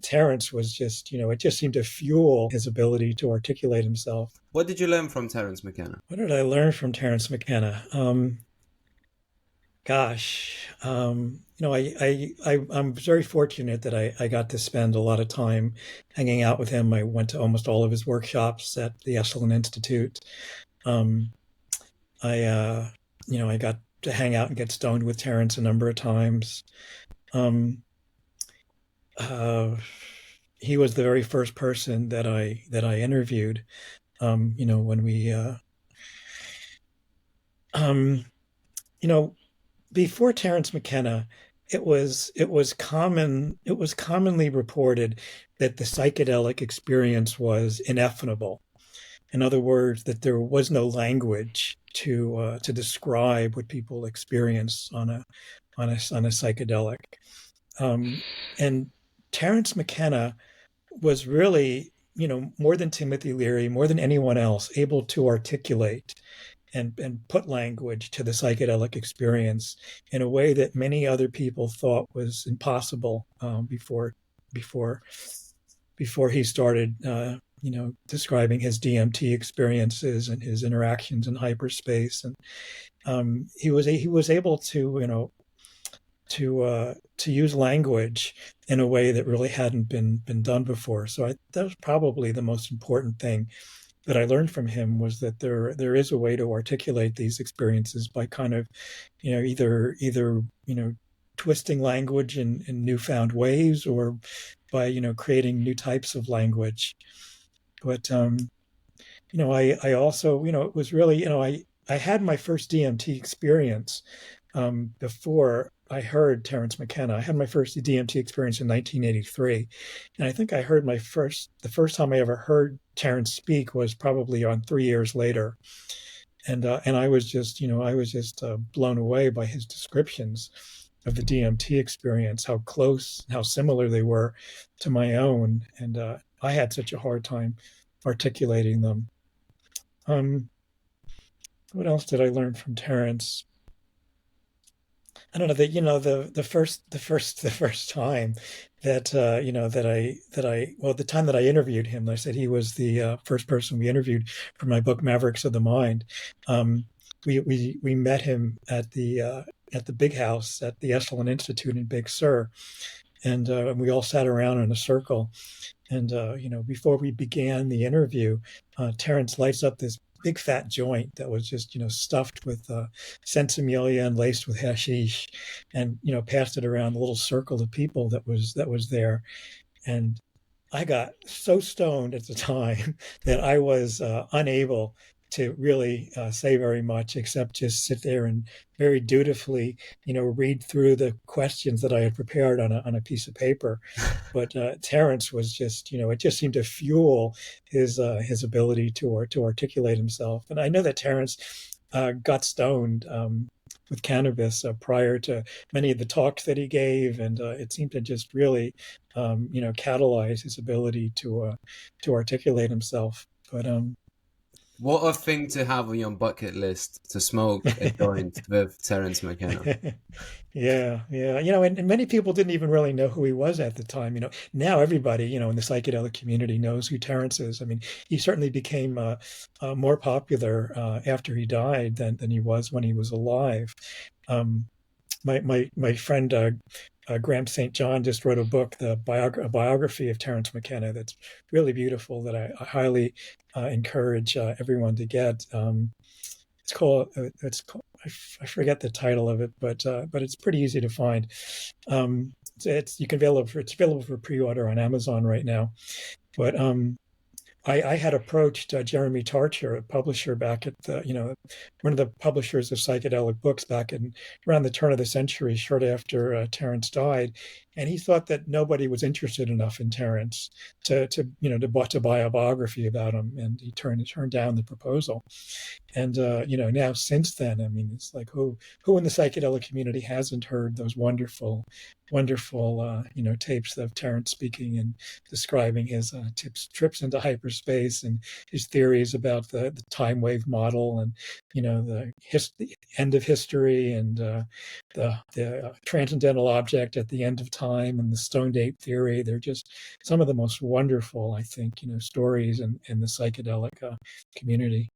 Terence was just, it just seemed to fuel his ability to articulate himself. What did you learn from Terence McKenna? What did I learn from Terence McKenna? Gosh, I'm very fortunate that I got to spend a lot of time hanging out with him. I went to almost all of his workshops at the Esalen Institute. Um, I got to hang out and get stoned with Terence a number of times. Um, uh, he was the very first person that I interviewed. When we, um, you know, before Terence McKenna, it was commonly reported that the psychedelic experience was ineffable. In other words, that there was no language to describe what people experience on a psychedelic. Um, and Terence McKenna was really, more than Timothy Leary, more than anyone else, able to articulate and put language to the psychedelic experience in a way that many other people thought was impossible before before he started, describing his DMT experiences and his interactions in hyperspace. And he was able to, to use language in a way that really hadn't been done before. So that was probably the most important thing that I learned from him, was that there is a way to articulate these experiences by kind of, either twisting language in newfound ways, or by creating new types of language. But I also, it was really, I had my first DMT experience before I heard Terence McKenna. I had my first DMT experience in 1983, and I think the first time I ever heard Terence speak was probably on 3 years later, and I was just blown away by his descriptions of the DMT experience, how close, how similar they were to my own, and I had such a hard time articulating them. Um, what else did I learn from Terence? I don't know that the first time that well, the time that I interviewed him, I said he was the first person we interviewed for my book Mavericks of the Mind. Um, we met him at the big house at the Esalen Institute in Big Sur, and we all sat around in a circle. And before we began the interview, Terence lights up this big fat joint that was just stuffed with sensimilia and laced with hashish, and passed it around the little circle of people that was there. And I got so stoned at the time that I was unable to really say very much, except just sit there and very dutifully, read through the questions that I had prepared on a piece of paper. But Terence was just, it just seemed to fuel his ability to articulate himself. And I know that Terence got stoned with cannabis prior to many of the talks that he gave, and it seemed to just really, catalyze his ability to articulate himself. But What a thing to have on your bucket list, to smoke a joint with Terence McKenna. yeah, yeah, and many people didn't even really know who he was at the time. Now everybody, in the psychedelic community knows who Terence is. I mean, he certainly became more popular after he died than he was when he was alive. Um, my friend Graham St. John just wrote a book, a biography of Terence McKenna, that's really beautiful, that I highly encourage everyone to get. I forget the title of it, but it's pretty easy to find. It's available for pre-order on Amazon right now. But I had approached Jeremy Tarcher, a publisher back at one of the publishers of psychedelic books back in around the turn of the century, short after Terence died, and he thought that nobody was interested enough in Terence to buy a biography about him, and he turned down the proposal. And now since then, I mean, it's like who in the psychedelic community hasn't heard those wonderful tapes of Terence speaking and describing his trips into hyperspace hyperspace, and his theories about the time wave model, and the end of history, and the transcendental object at the end of time, and the stone date theory. They're just some of the most wonderful, I think, stories in the psychedelic community.